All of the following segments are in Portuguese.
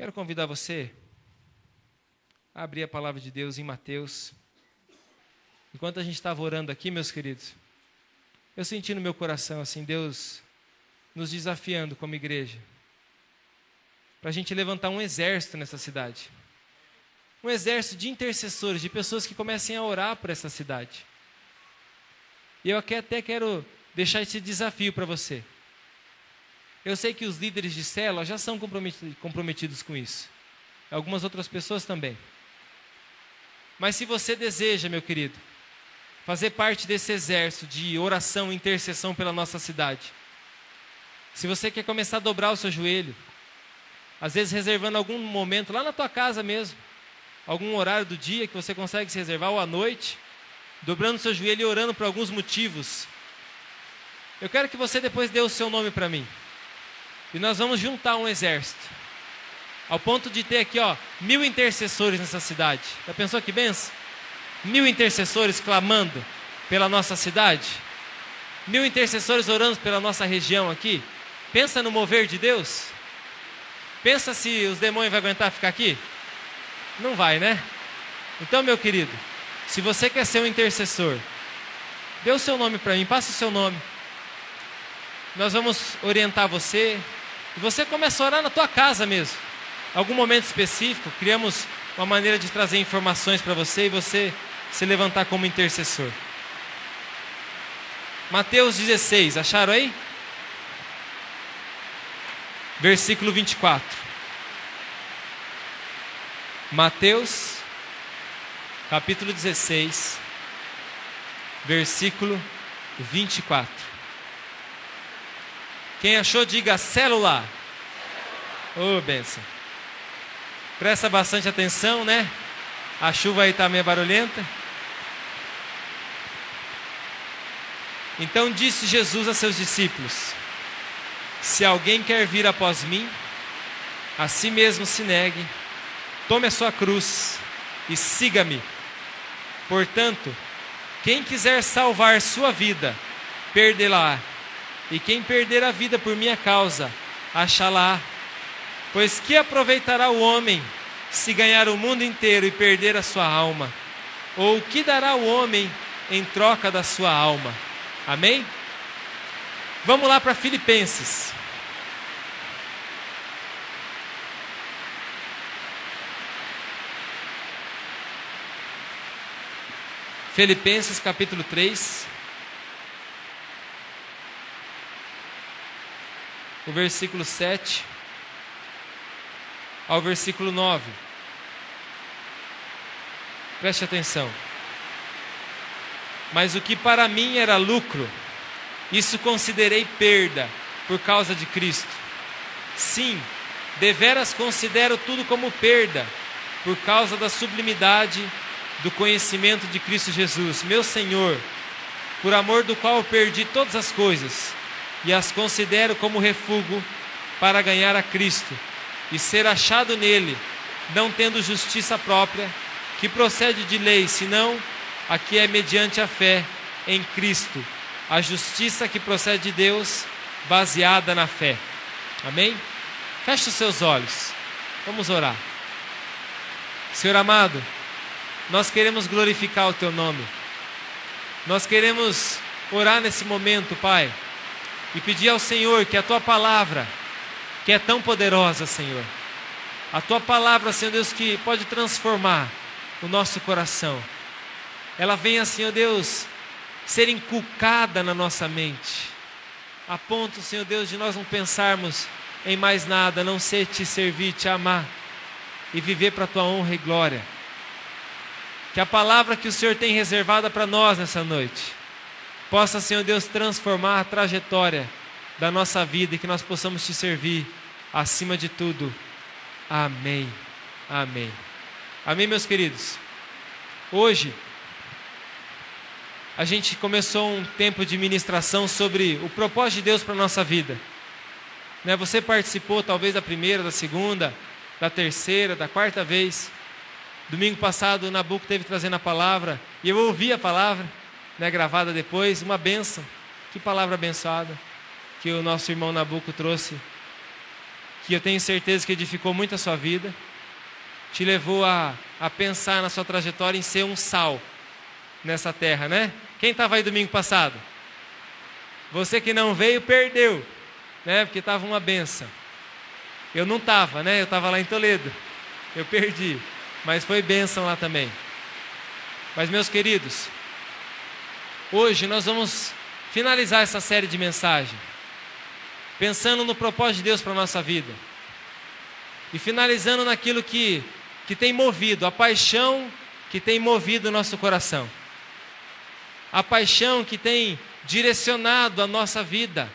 Quero convidar você a abrir a palavra de Deus em Mateus. Enquanto a gente estava orando aqui, meus queridos, eu senti no meu coração, assim, Deus nos desafiando como igreja, para a gente levantar um exército nessa cidade. Um exército de intercessores, de pessoas que comecem a orar por essa cidade. E eu aqui até quero deixar esse desafio para você. Eu sei que os líderes de célula já são comprometidos com isso. Algumas outras pessoas também. Mas se você deseja, meu querido, fazer parte desse exército de oração e intercessão pela nossa cidade, se você quer começar a dobrar o seu joelho, às vezes reservando algum momento lá na tua casa mesmo, algum horário do dia que você consegue se reservar, ou à noite, dobrando o seu joelho e orando por alguns motivos, eu quero que você depois dê o seu nome para mim. E nós vamos juntar um exército, ao ponto de ter aqui, 1000 intercessores nessa cidade. Já pensou que benção? 1000 intercessores clamando pela nossa cidade. 1000 intercessores orando pela nossa região aqui. Pensa no mover de Deus. Pensa se os demônios vão aguentar ficar aqui. Não vai, né? Então, meu querido, se você quer ser um intercessor, dê o seu nome para mim, passe o seu nome. Nós vamos orientar você. E você começa a orar na tua casa mesmo. Algum momento específico, criamos uma maneira de trazer informações para você e você se levantar como intercessor. Mateus 16, acharam aí? Versículo 24. Mateus, capítulo 16, versículo 24. Quem achou, diga célula. Ô, bênção. Presta bastante atenção, né? A chuva aí está meio barulhenta. Então disse Jesus a seus discípulos: se alguém quer vir após mim, a si mesmo se negue, tome a sua cruz e siga-me. Portanto, quem quiser salvar sua vida, perdê-la. E quem perder a vida por minha causa, achá-la. Pois que aproveitará o homem se ganhar o mundo inteiro e perder a sua alma? Ou o que dará o homem em troca da sua alma? Amém? Vamos lá para Filipenses. Filipenses capítulo 3. O versículo 7 ao versículo 9. Preste atenção. Mas o que para mim era lucro, isso considerei perda por causa de Cristo. Sim, deveras considero tudo como perda, por causa da sublimidade do conhecimento de Cristo Jesus, meu Senhor, por amor do qual perdi todas as coisas, e as considero como refúgio para ganhar a Cristo, e ser achado nele, não tendo justiça própria, que procede de lei, senão a que é mediante a fé em Cristo, a justiça que procede de Deus, baseada na fé. Amém? Feche os seus olhos, vamos orar. Senhor amado, nós queremos glorificar o Teu nome, nós queremos orar nesse momento, Pai, e pedir ao Senhor que a Tua palavra, que é tão poderosa, Senhor, a Tua palavra, Senhor Deus, que pode transformar o nosso coração, ela venha, Senhor Deus, ser inculcada na nossa mente, a ponto, Senhor Deus, de nós não pensarmos em mais nada, a não ser Te servir, Te amar e viver para a Tua honra e glória. Que a palavra que o Senhor tem reservada para nós nessa noite possa, Senhor Deus, transformar a trajetória da nossa vida e que nós possamos Te servir acima de tudo. Amém. Amém. Amém, meus queridos. Hoje a gente começou um tempo de ministração sobre o propósito de Deus para a nossa vida. Você participou talvez da primeira, da segunda, da terceira, da quarta vez. Domingo passado o Nabuco esteve trazendo a palavra e eu ouvi a palavra, gravada depois, uma bênção. Que palavra abençoada que o nosso irmão Nabuco trouxe que eu tenho certeza que edificou muito a sua vida, te levou a pensar na sua trajetória em ser um sal nessa terra, né? Quem estava aí domingo passado? Você que não veio, perdeu, né? Porque estava uma benção. Eu não estava, né? Eu estava lá em Toledo, eu perdi, mas foi bênção lá também. Mas, meus queridos, hoje nós vamos finalizar essa série de mensagens, pensando no propósito de Deus para a nossa vida. E finalizando naquilo que tem movido, a paixão que tem movido o nosso coração. A paixão que tem direcionado a nossa vida.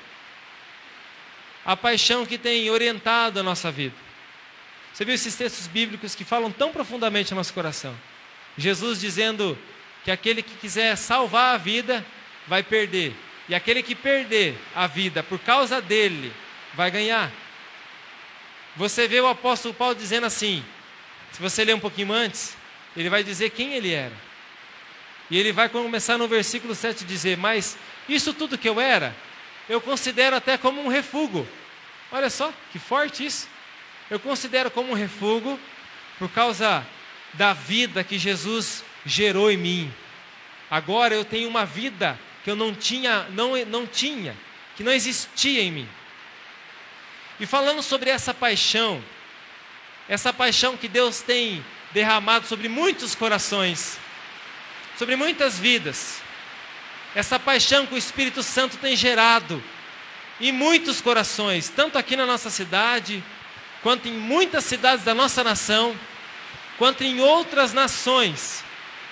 A paixão que tem orientado a nossa vida. Você viu esses textos bíblicos que falam tão profundamente no nosso coração? Jesus dizendo que aquele que quiser salvar a vida vai perder. E aquele que perder a vida por causa dele vai ganhar. Você vê o apóstolo Paulo dizendo assim, se você ler um pouquinho antes, ele vai dizer quem ele era. E ele vai começar no versículo 7 dizer, mas isso tudo que eu era, eu considero até como um refúgio. Olha só, que forte isso. Eu considero como um refúgio por causa da vida que Jesus gerou em mim. Agora eu tenho uma vida que eu não tinha, que não existia em mim. E falando sobre essa paixão que Deus tem derramado sobre muitos corações, sobre muitas vidas, essa paixão que o Espírito Santo tem gerado em muitos corações, tanto aqui na nossa cidade, quanto em muitas cidades da nossa nação, quanto em outras nações,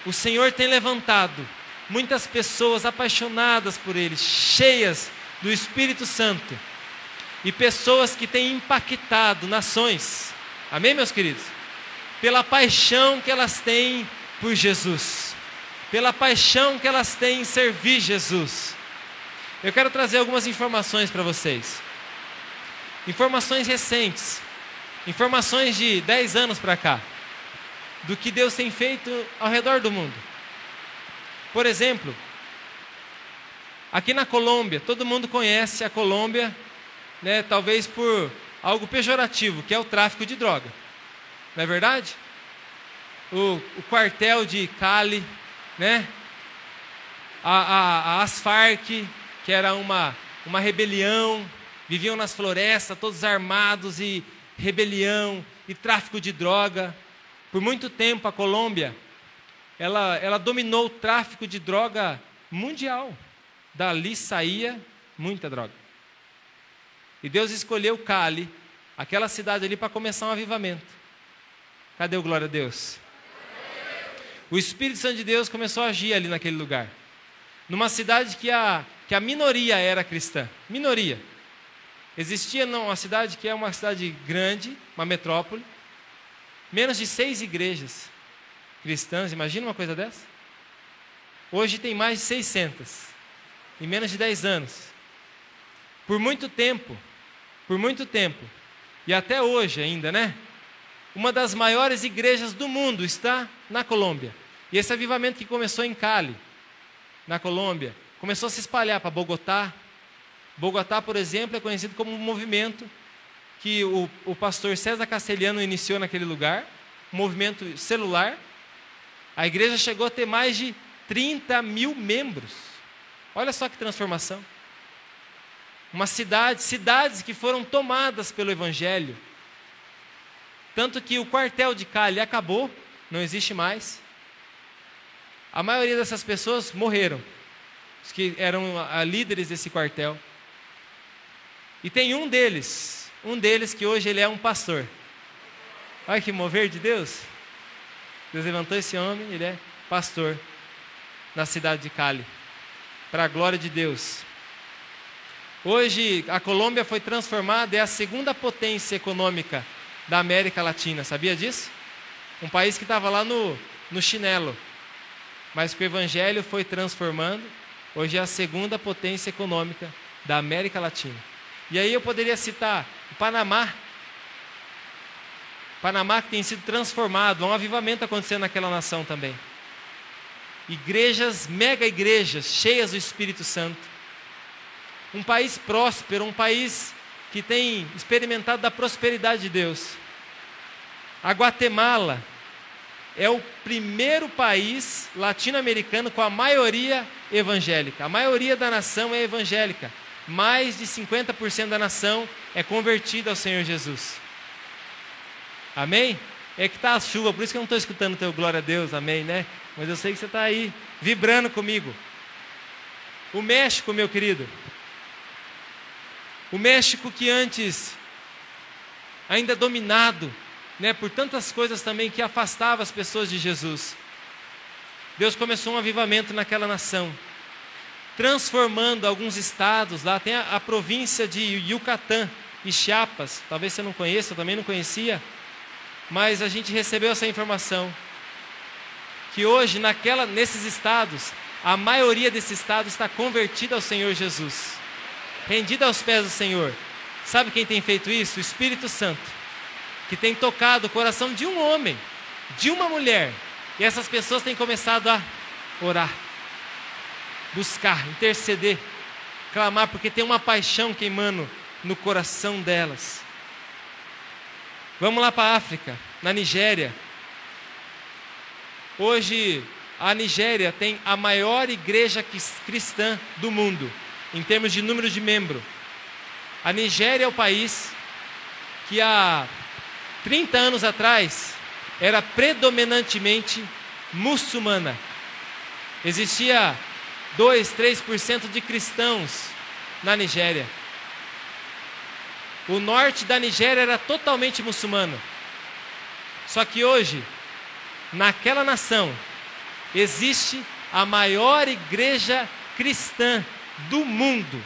o Senhor tem levantado muitas pessoas apaixonadas por Ele, cheias do Espírito Santo, e pessoas que têm impactado nações, amém, meus queridos? Pela paixão que elas têm por Jesus, pela paixão que elas têm em servir Jesus. Eu quero trazer algumas informações para vocês, informações recentes, informações de 10 anos para cá, do que Deus tem feito ao redor do mundo. Por exemplo, aqui na Colômbia, todo mundo conhece a Colômbia, né, talvez por algo pejorativo, que é o tráfico de droga. Não é verdade? O quartel de Cali, né? As Farc, que era uma rebelião, viviam nas florestas, todos armados, e rebelião, e tráfico de droga. Por muito tempo a Colômbia, ela dominou o tráfico de droga mundial. Dali saía muita droga. E Deus escolheu Cali, aquela cidade ali, para começar um avivamento. Cadê o glória a Deus? O Espírito Santo de Deus começou a agir ali naquele lugar. Numa cidade que a minoria era cristã. Minoria. Existia uma cidade que é uma cidade grande, uma metrópole, menos de 6 igrejas cristãs. Imagina uma coisa dessa? Hoje tem mais de 600, em menos de 10 anos. Por muito tempo, e até hoje ainda, né? Uma das maiores igrejas do mundo está na Colômbia. E esse avivamento que começou em Cali, na Colômbia, começou a se espalhar para Bogotá. Bogotá, por exemplo, é conhecido como um movimento que o pastor César Castelhano iniciou naquele lugar, um movimento celular. A igreja chegou a ter mais de 30 mil membros. Olha só que transformação. Uma cidades que foram tomadas pelo Evangelho. Tanto que o quartel de Cali acabou, não existe mais. A maioria dessas pessoas morreram, os que eram líderes desse quartel. E tem um deles que hoje ele é um pastor. Olha que mover de Deus. Deus levantou esse homem, ele é pastor na cidade de Cali, para a glória de Deus. Hoje a Colômbia foi transformada, é a segunda potência econômica da América Latina, sabia disso? Um país que estava lá no chinelo, mas que o Evangelho foi transformando, hoje é a segunda potência econômica da América Latina. E aí eu poderia citar o Panamá que tem sido transformado, há um avivamento acontecendo naquela nação também. Igrejas, mega igrejas, cheias do Espírito Santo. Um país próspero, um país que têm experimentado da prosperidade de Deus. A Guatemala é o primeiro país latino-americano com a maioria evangélica. A maioria da nação é evangélica. Mais de 50% da nação é convertida ao Senhor Jesus. Amém? É que está a chuva, por isso que eu não estou escutando o teu glória a Deus, amém, né? Mas eu sei que você está aí, vibrando comigo. O México, meu querido. O México que antes, ainda dominado, né, por tantas coisas também que afastavam as pessoas de Jesus. Deus começou um avivamento naquela nação, transformando alguns estados. Lá tem a província de Yucatán e Chiapas. Talvez você não conheça, eu também não conhecia. Mas a gente recebeu essa informação, que hoje nesses estados, a maioria desses estados está convertida ao Senhor Jesus, rendida aos pés do Senhor. Sabe quem tem feito isso? O Espírito Santo, que tem tocado o coração de um homem, de uma mulher, e essas pessoas têm começado a orar, buscar, interceder, clamar, porque tem uma paixão queimando no coração delas. Vamos lá para a África, na Nigéria. Hoje, a Nigéria tem a maior igreja cristã do mundo, em termos de número de membros. A Nigéria é o país que há 30 anos atrás era predominantemente muçulmana. Existia 2-3% de cristãos na Nigéria. O norte da Nigéria era totalmente muçulmano. Só que hoje, naquela nação, existe a maior igreja cristã do mundo.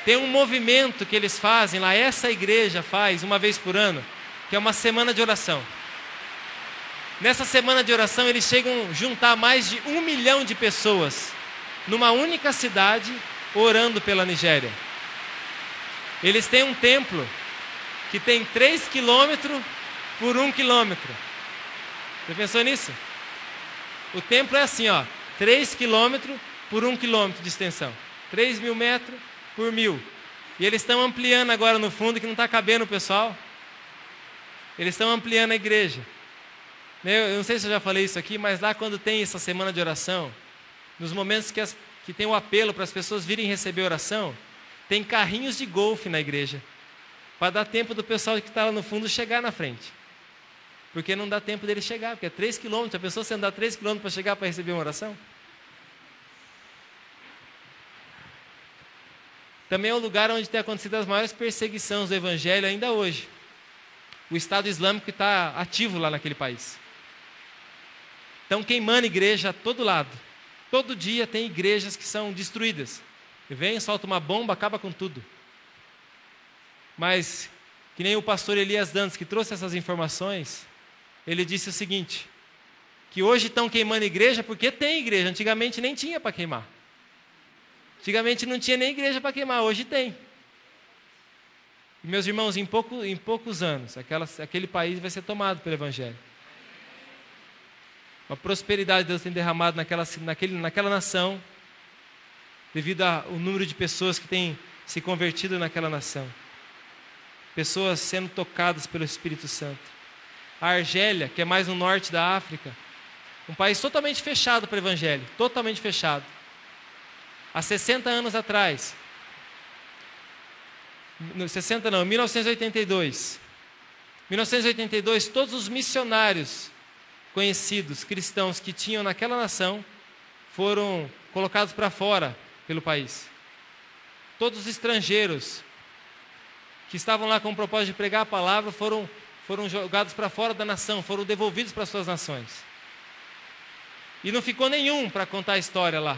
Tem um movimento que eles fazem lá, essa igreja faz uma vez por ano, que é uma semana de oração. Nessa semana de oração, eles chegam a juntar mais de 1 milhão de pessoas numa única cidade, orando pela Nigéria. Eles têm um templo que tem 3 quilômetros por 1 quilômetro. Você pensou nisso? O templo é assim, 3 quilômetros por 1 quilômetro de extensão. 3.000 metros por 1.000. E eles estão ampliando agora no fundo, que não está cabendo o pessoal. Eles estão ampliando a igreja. Eu não sei se eu já falei isso aqui, mas lá quando tem essa semana de oração, nos momentos que tem o apelo para as pessoas virem receber oração, tem carrinhos de golfe na igreja, para dar tempo do pessoal que está lá no fundo chegar na frente. Porque não dá tempo dele chegar, porque é 3 quilômetros. A pessoa se andar 3 quilômetros para chegar para receber uma oração. Também é o lugar onde tem acontecido as maiores perseguições do evangelho ainda hoje. O Estado Islâmico está ativo lá naquele país. Estão queimando igreja a todo lado. Todo dia tem igrejas que são destruídas. Vem, solta uma bomba, acaba com tudo. Mas, que nem o pastor Elias Dantas, que trouxe essas informações, ele disse o seguinte, que hoje estão queimando igreja porque tem igreja. Antigamente nem tinha para queimar. Antigamente não tinha nem igreja para queimar, hoje tem. E, meus irmãos, em poucos anos, aquele país vai ser tomado pelo Evangelho. A prosperidade de Deus tem derramado naquela nação, devido ao número de pessoas que têm se convertido naquela nação. Pessoas sendo tocadas pelo Espírito Santo. A Argélia, que é mais no norte da África, um país totalmente fechado para o Evangelho, totalmente fechado. Há 60 anos atrás, 1982. 1982, todos os missionários conhecidos, cristãos, que tinham naquela nação, foram colocados para fora pelo país. Todos os estrangeiros que estavam lá com o propósito de pregar a palavra foram jogados para fora da nação, foram devolvidos para suas nações. E não ficou nenhum para contar a história lá.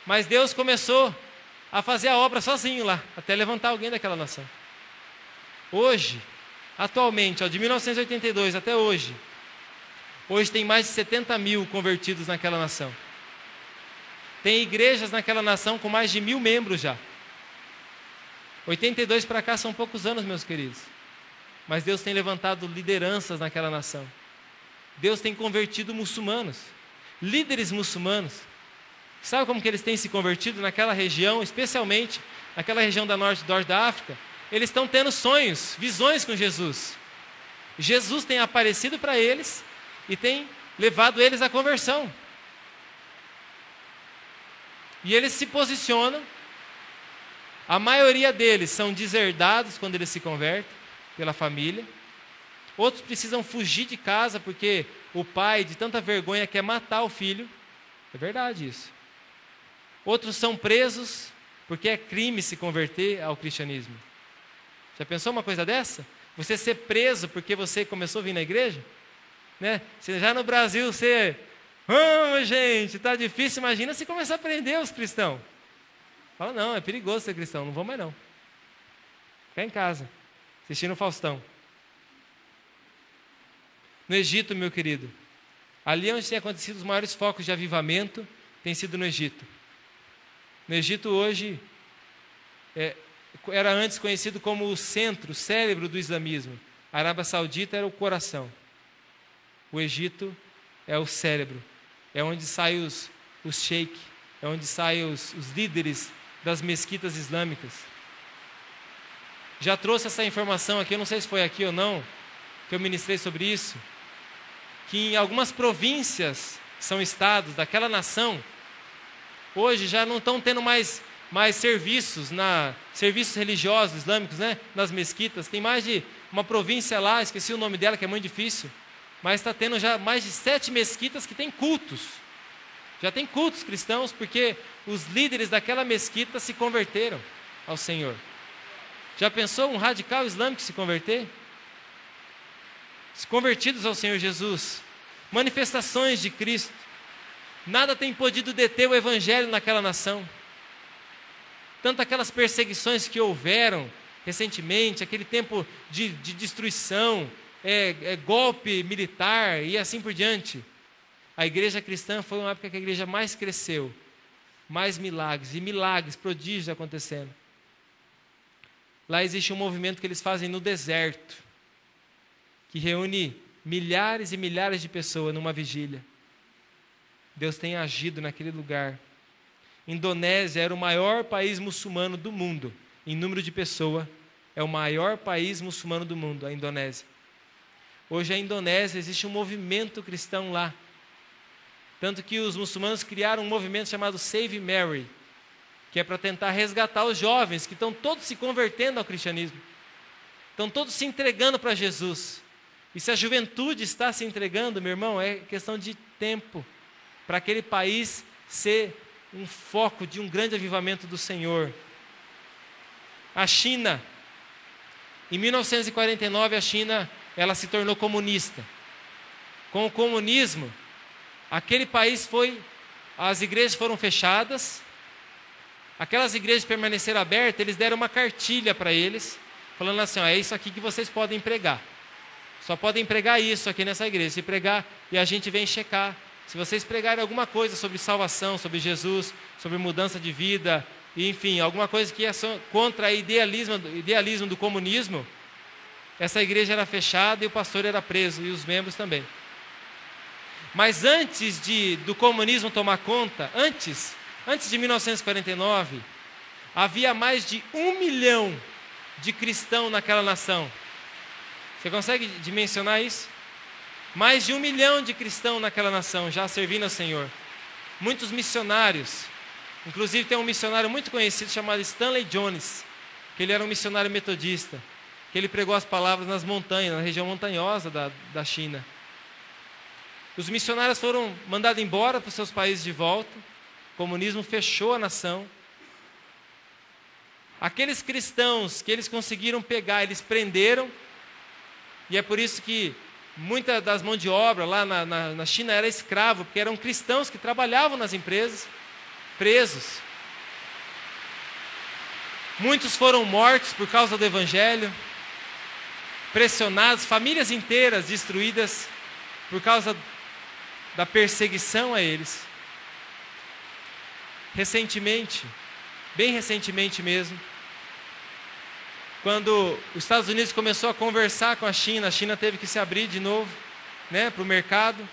Mas Deus começou a fazer a obra sozinho lá, até levantar alguém daquela nação. Hoje, atualmente, de 1982 até hoje tem mais de 70 mil convertidos naquela nação. Tem igrejas naquela nação com mais de 1.000 membros já. 82 para cá são poucos anos, meus queridos. Mas Deus tem levantado lideranças naquela nação. Deus tem convertido muçulmanos, líderes muçulmanos. Sabe como que eles têm se convertido naquela região, especialmente naquela região da norte da África, eles estão tendo sonhos, visões com Jesus. Jesus tem aparecido para eles e tem levado eles à conversão. E eles se posicionam, a maioria deles são deserdados quando eles se convertem pela família. Outros precisam fugir de casa porque o pai, de tanta vergonha, quer matar o filho. É verdade isso. Outros são presos porque é crime se converter ao cristianismo. Já pensou uma coisa dessa? Você ser preso porque você começou a vir na igreja? Né? Se já no Brasil você... gente, está difícil, imagina se começar a prender os cristãos. Fala, não, é perigoso ser cristão, não vou mais não. Fica em casa, assistindo o Faustão. No Egito, meu querido, ali onde tem acontecido os maiores focos de avivamento, tem sido no Egito. No Egito hoje, era antes conhecido como o centro, o cérebro do islamismo. A Arábia Saudita era o coração. O Egito é o cérebro, é onde saem os sheik, é onde saem os líderes das mesquitas islâmicas. Já trouxe essa informação aqui, eu não sei se foi aqui ou não, que eu ministrei sobre isso, que em algumas províncias, que são estados daquela nação, hoje já não estão tendo mais serviços religiosos islâmicos, né, nas mesquitas. Tem mais de uma província lá, esqueci o nome dela, que é muito difícil, mas está tendo já mais de 7 mesquitas que têm cultos. Já tem cultos cristãos porque os líderes daquela mesquita se converteram ao Senhor. Já pensou um radical islâmico se converter? Convertidos ao Senhor Jesus, manifestações de Cristo. Nada tem podido deter o evangelho naquela nação. Tanto aquelas perseguições que houveram recentemente, aquele tempo de destruição, golpe militar e assim por diante. A igreja cristã foi uma época que a igreja mais cresceu, mais milagres, prodígios acontecendo. Lá existe um movimento que eles fazem no deserto, que reúne milhares e milhares de pessoas numa vigília. Deus tem agido naquele lugar. Indonésia era o maior país muçulmano do mundo. Em número de pessoas, é o maior país muçulmano do mundo, a Indonésia. Hoje a Indonésia, existe um movimento cristão lá. Tanto que os muçulmanos criaram um movimento chamado Save Mary, que é para tentar resgatar os jovens que estão todos se convertendo ao cristianismo. Estão todos se entregando para Jesus. E se a juventude está se entregando, meu irmão, é questão de tempo para aquele país ser um foco de um grande avivamento do Senhor. A China, em 1949, a China ela se tornou comunista. Com o comunismo, aquele país as igrejas foram fechadas, aquelas igrejas permaneceram abertas, eles deram uma cartilha para eles, falando assim, é isso aqui que vocês podem pregar. Só podem pregar isso aqui nessa igreja. Se pregar, e a gente vem checar. Se vocês pregarem alguma coisa sobre salvação, sobre Jesus, sobre mudança de vida, enfim, alguma coisa que é contra o idealismo do comunismo, essa igreja era fechada e o pastor era preso, e os membros também. Mas antes do comunismo tomar conta, antes de 1949, havia mais de 1 milhão de cristãos naquela nação. Você consegue dimensionar isso? Mais de 1 milhão de cristãos naquela nação, já servindo ao Senhor. Muitos missionários. Inclusive tem um missionário muito conhecido chamado Stanley Jones, que ele era um missionário metodista, que ele pregou as palavras nas montanhas, na região montanhosa da China. Os missionários foram mandados embora para os seus países de volta. O comunismo fechou a nação. Aqueles cristãos que eles conseguiram pegar, eles prenderam. E é por isso que muita das mãos de obra lá na China era escravo, porque eram cristãos que trabalhavam nas empresas, presos. Muitos foram mortos por causa do evangelho, pressionados, famílias inteiras destruídas por causa da perseguição a eles. Recentemente, bem recentemente mesmo, quando os Estados Unidos começou a conversar com a China teve que se abrir de novo, né, para o mercado.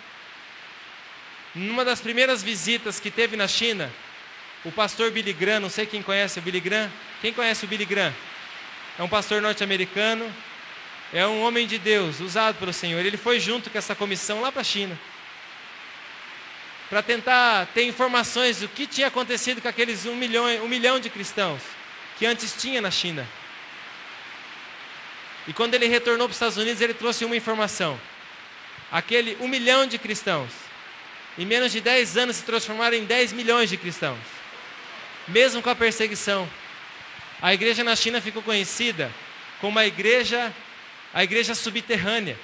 Numa das primeiras visitas que teve na China, o pastor Billy Graham, não sei quem conhece o Billy Graham, Quem conhece o Billy Graham? É um pastor norte-americano, é um homem de Deus, usado pelo Senhor. Ele foi junto com essa comissão lá para a China, para tentar ter informações do que tinha acontecido com aqueles 1 milhão de cristãos que antes tinha na China. E quando ele retornou para os Estados Unidos, ele trouxe uma informação. Aquele 1 milhão de cristãos, em menos de 10 anos se transformaram em 10 milhões de cristãos. Mesmo com a perseguição, a igreja na China ficou conhecida como a igreja subterrânea.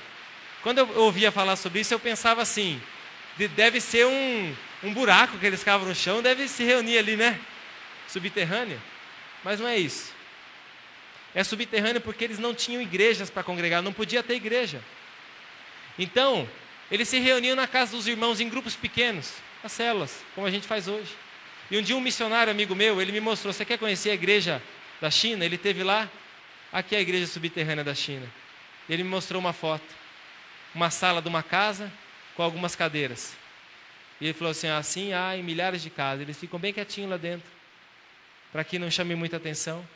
Quando eu ouvia falar sobre isso, eu pensava assim, deve ser um buraco que eles cavam no chão, deve se reunir ali, né? Subterrânea. Mas não é isso. É subterrâneo porque eles não tinham igrejas para congregar, não podia ter igreja. Então, eles se reuniam na casa dos irmãos em grupos pequenos, as células, como a gente faz hoje. E um dia um missionário amigo meu, ele me mostrou, você quer conhecer a igreja da China? Ele esteve lá, aqui é a igreja subterrânea da China. Ele me mostrou uma foto, uma sala de uma casa com algumas cadeiras. E ele falou assim há em milhares de casas, eles ficam bem quietinhos lá dentro, para que não chame muita atenção.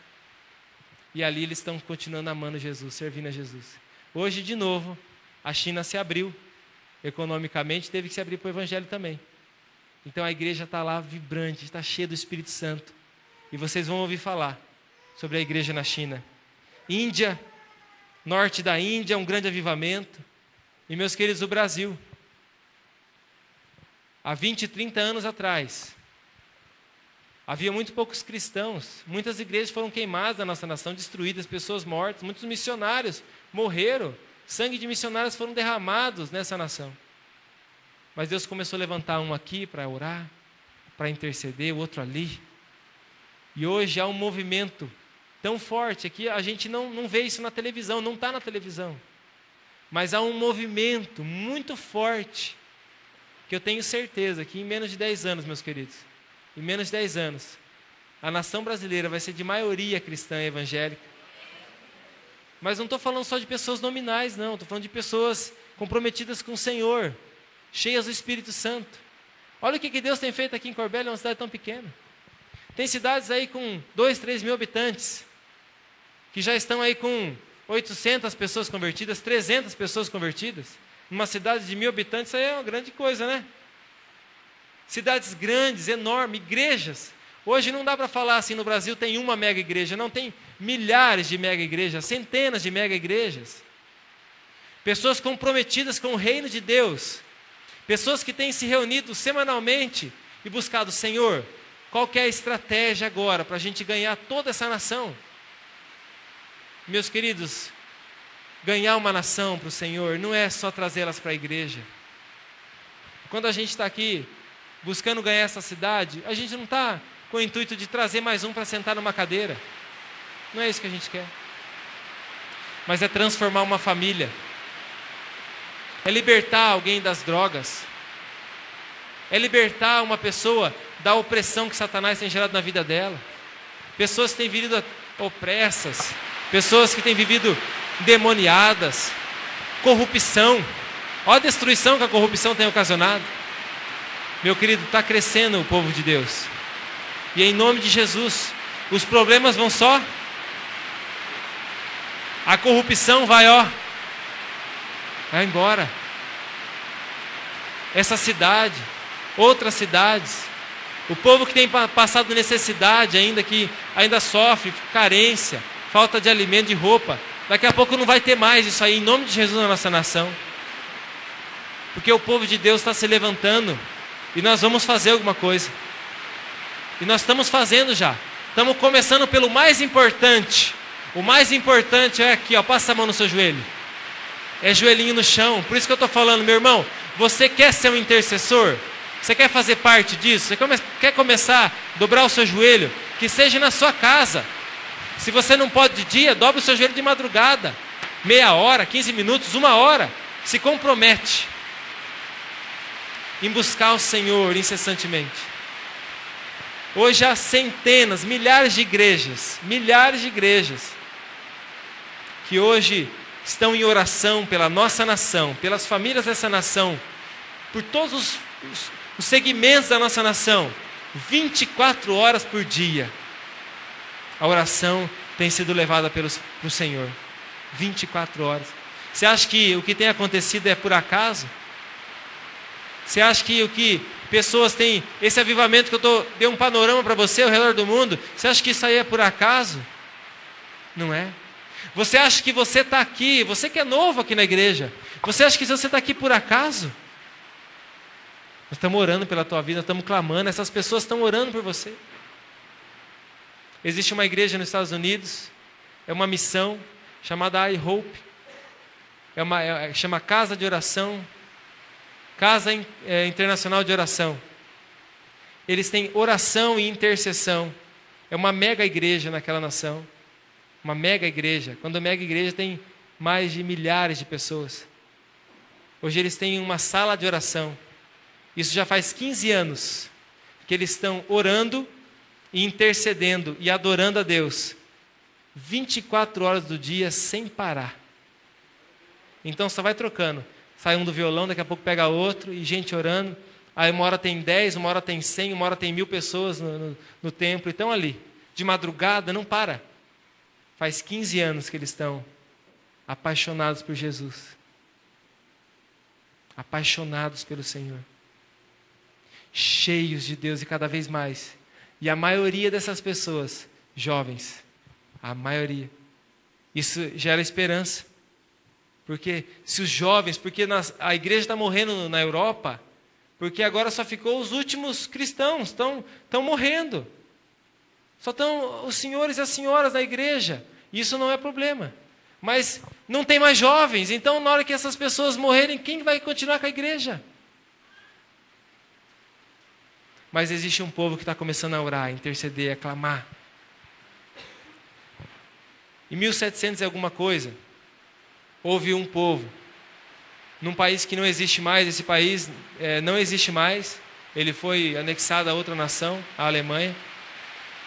E ali eles estão continuando amando Jesus, servindo a Jesus. Hoje, de novo, a China se abriu, economicamente teve que se abrir para o Evangelho também. Então a igreja está lá vibrante, está cheia do Espírito Santo. E vocês vão ouvir falar sobre a igreja na China. Índia, norte da Índia, um grande avivamento. E meus queridos, o Brasil. Há 20, 30 anos atrás, havia muito poucos cristãos. Muitas igrejas foram queimadas da nossa nação, destruídas, pessoas mortas. Muitos missionários morreram. Sangue de missionários foram derramados nessa nação. Mas Deus começou a levantar um aqui para orar, para interceder, o outro ali. E hoje há um movimento tão forte aqui, a gente não vê isso na televisão, não está na televisão. Mas há um movimento muito forte, que eu tenho certeza que em menos de 10 anos, meus queridos, em menos de 10 anos, a nação brasileira vai ser de maioria cristã e evangélica. Mas não estou falando só de pessoas nominais, não. Estou falando de pessoas comprometidas com o Senhor, cheias do Espírito Santo. Olha o que Deus tem feito aqui em Corbélia, uma cidade tão pequena. Tem cidades aí com 2, 3 mil habitantes, que já estão aí com 800 pessoas convertidas, 300 pessoas convertidas. Numa cidade de 1.000 habitantes, isso aí é uma grande coisa, né? Cidades grandes, enormes, igrejas. Hoje não dá para falar assim, no Brasil tem uma mega igreja, não, tem milhares de mega igrejas, centenas de mega igrejas. Pessoas comprometidas com o reino de Deus, pessoas que têm se reunido semanalmente e buscado, Senhor, qual que é a estratégia agora para a gente ganhar toda essa nação? Meus queridos, ganhar uma nação para o Senhor não é só trazê-las para a igreja. Quando a gente está aqui buscando ganhar essa cidade, a gente não está com o intuito de trazer mais um para sentar numa cadeira. Não é isso que a gente quer. Mas é transformar uma família. É libertar alguém das drogas. É libertar uma pessoa da opressão que Satanás tem gerado na vida dela. Pessoas que têm vivido opressas. Pessoas que têm vivido demoniadas. Corrupção. Olha a destruição que a corrupção tem ocasionado. Meu querido, está crescendo o povo de Deus. E em nome de Jesus, os problemas vão só. A corrupção vai embora. Essa cidade, outras cidades, o povo que tem passado necessidade ainda, que ainda sofre carência, falta de alimento, de roupa, daqui a pouco não vai ter mais isso aí, em nome de Jesus na nossa nação. Porque o povo de Deus está se levantando e nós vamos fazer alguma coisa. E nós estamos fazendo já. Estamos começando pelo mais importante. O mais importante é aqui, passa a mão no seu joelho. É joelhinho no chão. Por isso que eu estou falando, meu irmão, você quer ser um intercessor? Você quer fazer parte disso? Você quer começar a dobrar o seu joelho? Que seja na sua casa. Se você não pode de dia, dobra o seu joelho de madrugada. Meia hora, 15 minutos, 1 hora. Se compromete em buscar o Senhor incessantemente. Hoje há centenas, milhares de igrejas, que hoje estão em oração pela nossa nação, pelas famílias dessa nação, por todos os segmentos da nossa nação, 24 horas por dia. a oração tem sido levada pelo Senhor. 24 horas. Você acha que o que tem acontecido é por acaso? Você acha que o que pessoas têm, esse avivamento que eu dei um panorama para você ao redor do mundo, você acha que isso aí é por acaso? Não é. Você acha que você está aqui, você que é novo aqui na igreja, você acha que você está aqui por acaso? Nós estamos orando pela tua vida, nós estamos clamando, essas pessoas estão orando por você. Existe uma igreja nos Estados Unidos, é uma missão chamada I Hope, chama Casa de Oração, Casa Internacional de Oração. Eles têm oração e intercessão. É uma mega igreja naquela nação. Uma mega igreja. Quando mega igreja tem mais de milhares de pessoas. Hoje eles têm uma sala de oração. Isso já faz 15 anos que eles estão orando e intercedendo e adorando a Deus 24 horas do dia sem parar. Então só vai trocando. Sai um do violão, daqui a pouco pega outro, e gente orando. Aí uma hora tem 10, uma hora tem 100, uma hora tem 1000 pessoas no templo. Então ali, de madrugada, não para. Faz 15 anos que eles estão apaixonados por Jesus. Apaixonados pelo Senhor. Cheios de Deus e cada vez mais. E a maioria dessas pessoas, jovens. A maioria. Isso gera esperança. Porque se os jovens, porque a igreja está morrendo na Europa, porque agora só ficou os últimos cristãos, estão morrendo. Só estão os senhores e as senhoras na igreja. Isso não é problema. Mas não tem mais jovens, então na hora que essas pessoas morrerem, quem vai continuar com a igreja? Mas existe um povo que está começando a orar, a interceder, a clamar. Em 1700 e alguma coisa, houve um povo, num país que não existe mais, esse país não existe mais, ele foi anexado a outra nação, a Alemanha,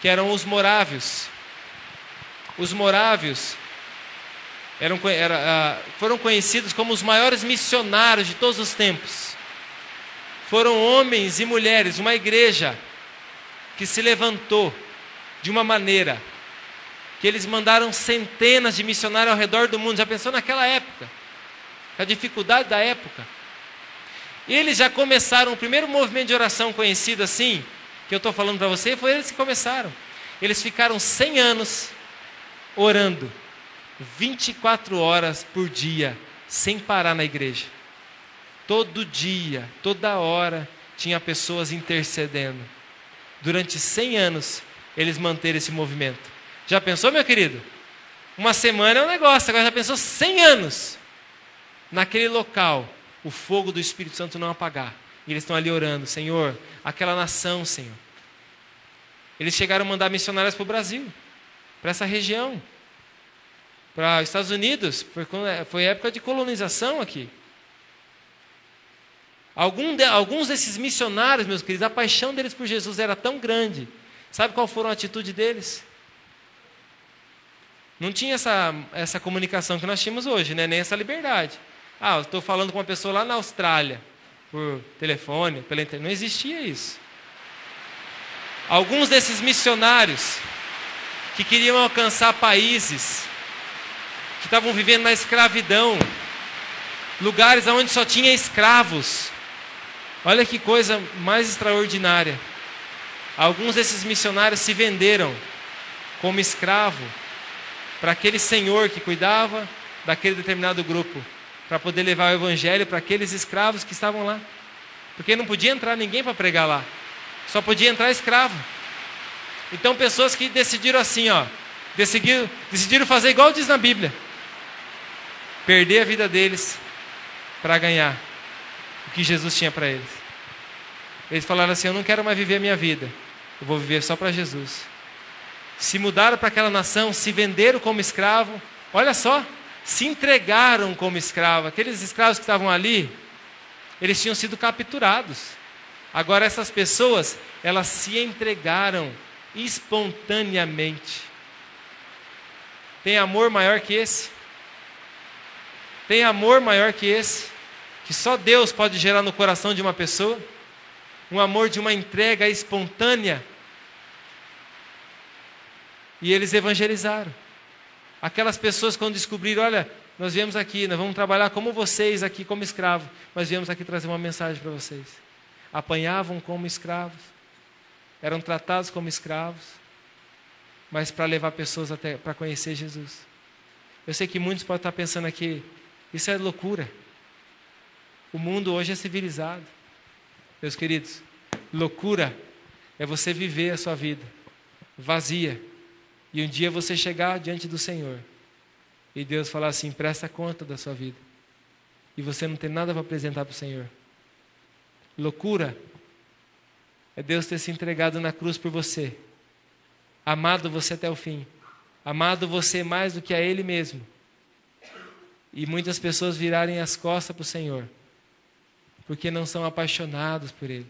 que eram os morávios. Os morávios foram conhecidos como os maiores missionários de todos os tempos. Foram homens e mulheres, uma igreja que se levantou de uma maneira que eles mandaram centenas de missionários ao redor do mundo. Já pensou naquela época? A dificuldade da época. E eles já começaram, o primeiro movimento de oração conhecido assim, que eu estou falando para você, foi eles que começaram. Eles ficaram 100 anos orando, 24 horas por dia, sem parar na igreja. Todo dia, toda hora, tinha pessoas intercedendo. Durante 100 anos, eles manteram esse movimento. Já pensou, meu querido? Uma semana é um negócio, agora já pensou 100 anos? Naquele local, o fogo do Espírito Santo não apagar. E eles estão ali orando, Senhor, aquela nação, Senhor. Eles chegaram a mandar missionários para o Brasil, para essa região, para os Estados Unidos, foi época de colonização aqui. Alguns desses missionários, meus queridos, a paixão deles por Jesus era tão grande. Sabe qual foi a atitude deles? Não tinha essa comunicação que nós tínhamos hoje, né? Nem essa liberdade. Eu estou falando com uma pessoa lá na Austrália, por telefone, pela internet. Não existia isso. Alguns desses missionários que queriam alcançar países que estavam vivendo na escravidão, lugares onde só tinha escravos. Olha que coisa mais extraordinária. Alguns desses missionários se venderam como escravo para aquele senhor que cuidava daquele determinado grupo, para poder levar o evangelho para aqueles escravos que estavam lá. Porque não podia entrar ninguém para pregar lá. Só podia entrar escravo. Então pessoas que decidiram assim, decidiram fazer igual diz na Bíblia. Perder a vida deles para ganhar o que Jesus tinha para eles. Eles falaram assim, eu não quero mais viver a minha vida. Eu vou viver só para Jesus. Se mudaram para aquela nação, se venderam como escravo. Olha só, se entregaram como escravo. Aqueles escravos que estavam ali, eles tinham sido capturados. Agora essas pessoas, elas se entregaram espontaneamente. Tem amor maior que esse? Tem amor maior que esse? Que só Deus pode gerar no coração de uma pessoa? Um amor de uma entrega espontânea? E eles evangelizaram. Aquelas pessoas, quando descobriram, olha, nós viemos aqui, nós vamos trabalhar como vocês aqui, como escravos, mas viemos aqui trazer uma mensagem para vocês. Apanhavam como escravos, eram tratados como escravos, mas para levar pessoas até para conhecer Jesus. Eu sei que muitos podem estar pensando aqui, isso é loucura. O mundo hoje é civilizado. Meus queridos, loucura é você viver a sua vida vazia e um dia você chegar diante do Senhor e Deus falar assim, presta conta da sua vida e você não tem nada para apresentar para o Senhor. Loucura é Deus ter se entregado na cruz por você, amado você até o fim, amado você mais do que a Ele mesmo, e muitas pessoas virarem as costas para o Senhor porque não são apaixonados por Ele.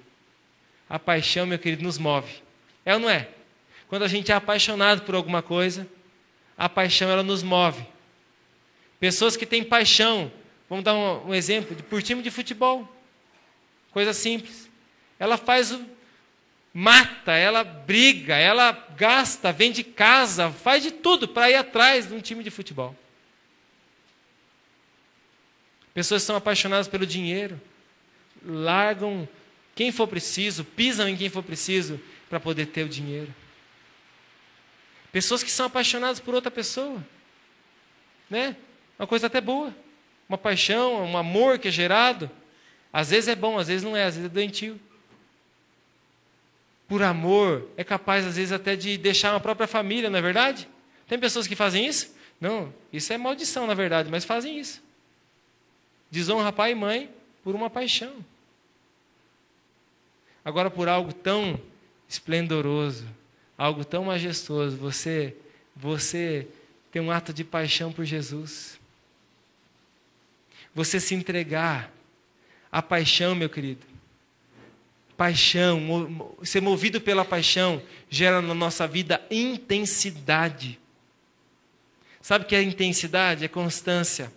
A paixão, meu querido, nos move. É ou não é? Quando a gente é apaixonado por alguma coisa, a paixão ela nos move. Pessoas que têm paixão, vamos dar um exemplo, por time de futebol. Coisa simples. Ela mata, ela briga, ela gasta, vende casa, faz de tudo para ir atrás de um time de futebol. Pessoas que são apaixonadas pelo dinheiro, largam quem for preciso, pisam em quem for preciso para poder ter o dinheiro. Pessoas que são apaixonadas por outra pessoa, né? Uma coisa até boa, uma paixão, um amor que é gerado, às vezes é bom, às vezes não é, às vezes é doentio. Por amor, é capaz às vezes até de deixar uma própria família, não é verdade? Tem pessoas que fazem isso? Não, isso é maldição na verdade, mas fazem isso. Desonra pai e mãe por uma paixão. Agora, por algo tão esplendoroso, algo tão majestoso, você tem um ato de paixão por Jesus. Você se entregar. A paixão, meu querido, paixão, ser movido pela paixão, gera na nossa vida intensidade. Sabe o que é intensidade? É constância,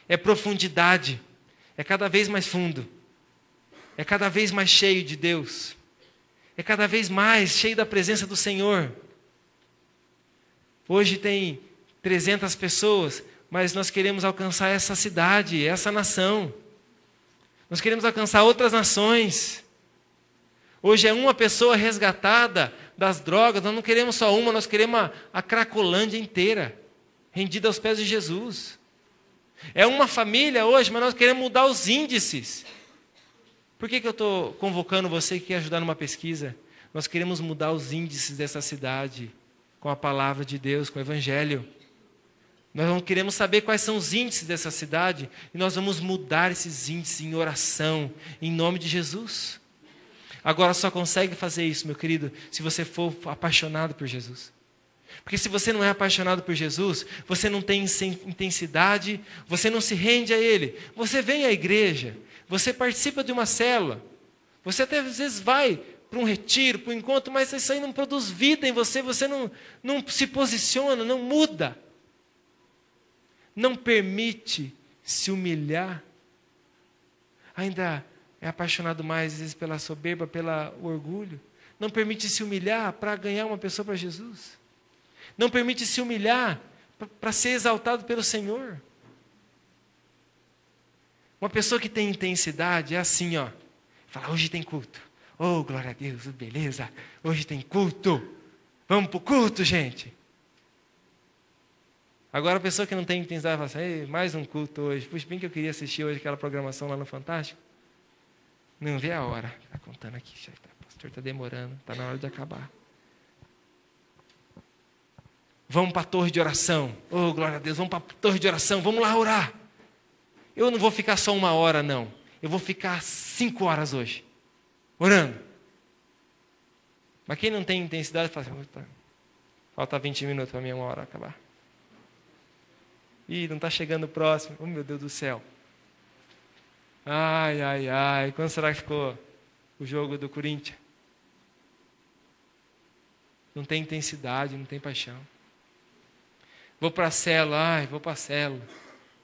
é profundidade, é cada vez mais fundo. É cada vez mais cheio de Deus. É cada vez mais cheio da presença do Senhor. Hoje tem 300 pessoas, mas nós queremos alcançar essa cidade, essa nação. Nós queremos alcançar outras nações. Hoje é uma pessoa resgatada das drogas, nós não queremos só uma, nós queremos a Cracolândia inteira, rendida aos pés de Jesus. É uma família hoje, mas nós queremos mudar os índices. Por que eu estou convocando você que quer ajudar numa pesquisa? Nós queremos mudar os índices dessa cidade com a palavra de Deus, com o Evangelho. Nós não queremos saber quais são os índices dessa cidade e nós vamos mudar esses índices em oração, em nome de Jesus. Agora só consegue fazer isso, meu querido, se você for apaixonado por Jesus. Porque se você não é apaixonado por Jesus, você não tem intensidade, você não se rende a Ele. Você vem à igreja, você participa de uma célula, você até às vezes vai para um retiro, para um encontro, mas isso aí não produz vida em você, você não se posiciona, não muda. Não permite se humilhar. Ainda é apaixonado mais às vezes pela soberba, pelo orgulho. Não permite se humilhar para ganhar uma pessoa para Jesus. Não permite se humilhar para ser exaltado pelo Senhor. Uma pessoa que tem intensidade é assim, ó. Fala, hoje tem culto. Oh, glória a Deus, beleza. Hoje tem culto. Vamos para o culto, gente. Agora a pessoa que não tem intensidade fala assim, ei, mais um culto hoje. Puxa, bem que eu queria assistir hoje aquela programação lá no Fantástico. Não vê a hora. Está contando aqui, o pastor está demorando. Está na hora de acabar. Vamos para a torre de oração. Oh, glória a Deus, vamos para a torre de oração. Vamos lá orar. Eu não vou ficar só 1 hora, não. Eu vou ficar 5 horas hoje, orando. Mas quem não tem intensidade, fala assim, falta 20 minutos para a minha 1 hora acabar. Ih, não está chegando o próximo. Oh, meu Deus do céu. Ai, ai, ai. Quando será que ficou o jogo do Corinthians? Não tem intensidade, não tem paixão. Vou para a célula. Ai, vou para a célula.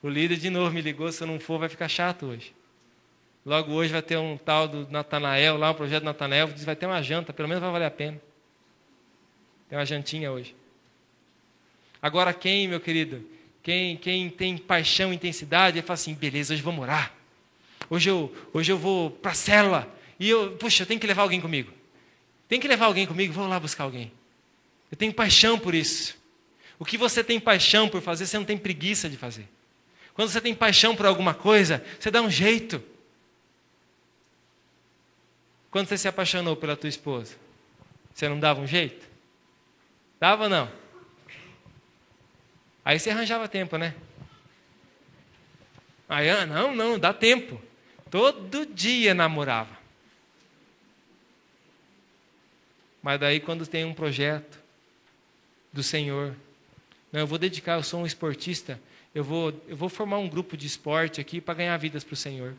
O líder de novo me ligou, se eu não for vai ficar chato hoje. Logo hoje vai ter um tal do Natanael, lá um projeto do Natanael, diz vai ter uma janta, pelo menos vai valer a pena. Tem uma jantinha hoje. Agora quem, meu querido, quem tem paixão, intensidade, ele fala assim, beleza, hoje vamos orar. Hoje eu vou para a célula. E eu tenho que levar alguém comigo. Tem que levar alguém comigo, vou lá buscar alguém. Eu tenho paixão por isso. O que você tem paixão por fazer, você não tem preguiça de fazer. Quando você tem paixão por alguma coisa, você dá um jeito. Quando você se apaixonou pela tua esposa, você não dava um jeito? Dava ou não? Aí você arranjava tempo, né? Aí, não, dá tempo. Todo dia namorava. Mas daí quando tem um projeto do Senhor, não, eu vou dedicar, eu sou um esportista, eu vou formar um grupo de esporte aqui para ganhar vidas para o Senhor.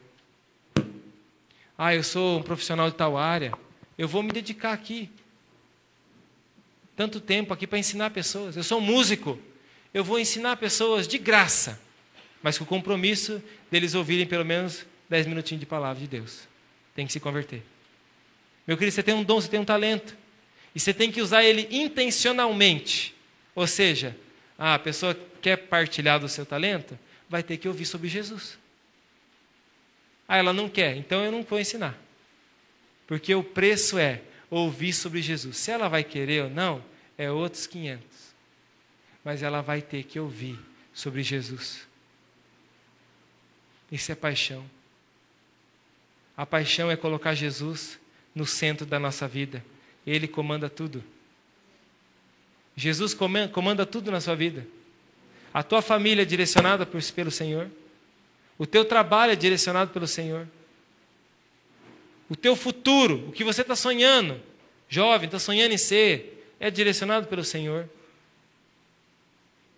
Eu sou um profissional de tal área, eu vou me dedicar aqui. Tanto tempo aqui para ensinar pessoas. Eu sou um músico, eu vou ensinar pessoas de graça, mas com o compromisso deles ouvirem pelo menos 10 minutinhos de palavra de Deus. Tem que se converter. Meu querido, você tem um dom, você tem um talento. E você tem que usar ele intencionalmente. Ou seja, a pessoa quer partilhar do seu talento, vai ter que ouvir sobre Jesus. Ela não quer, então eu não vou ensinar. Porque o preço é ouvir sobre Jesus. Se ela vai querer ou não, é outros 500. Mas ela vai ter que ouvir sobre Jesus. Isso é paixão. A paixão é colocar Jesus no centro da nossa vida. Ele comanda tudo. Jesus comanda tudo na sua vida. A tua família é direcionada pelo Senhor. O teu trabalho é direcionado pelo Senhor. O teu futuro, o que você está sonhando, jovem, está sonhando em ser, é direcionado pelo Senhor.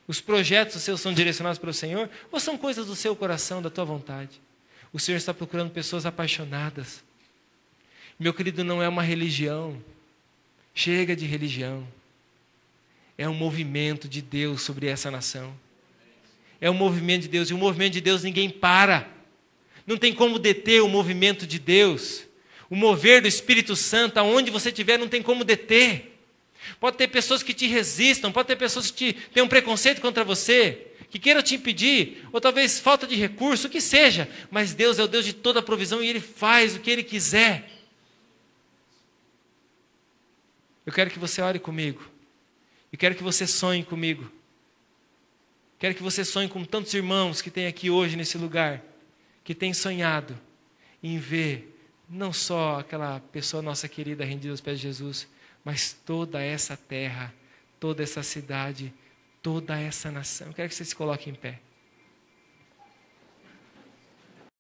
Os projetos seus são direcionados pelo Senhor ou são coisas do seu coração, da tua vontade? O Senhor está procurando pessoas apaixonadas. Meu querido, não é uma religião. Chega de religião. É um movimento de Deus sobre essa nação. É um movimento de Deus. E o movimento de Deus ninguém para. Não tem como deter o movimento de Deus. O mover do Espírito Santo, aonde você estiver, não tem como deter. Pode ter pessoas que te resistam, pode ter pessoas que têm um preconceito contra você, que queiram te impedir, ou talvez falta de recurso, o que seja. Mas Deus é o Deus de toda a provisão e Ele faz o que Ele quiser. Eu quero que você ore comigo. Eu quero que você sonhe comigo. Quero que você sonhe com tantos irmãos que tem aqui hoje nesse lugar, que tem sonhado em ver não só aquela pessoa nossa querida rendida aos pés de Jesus, mas toda essa terra, toda essa cidade, toda essa nação. Eu quero que você se coloque em pé.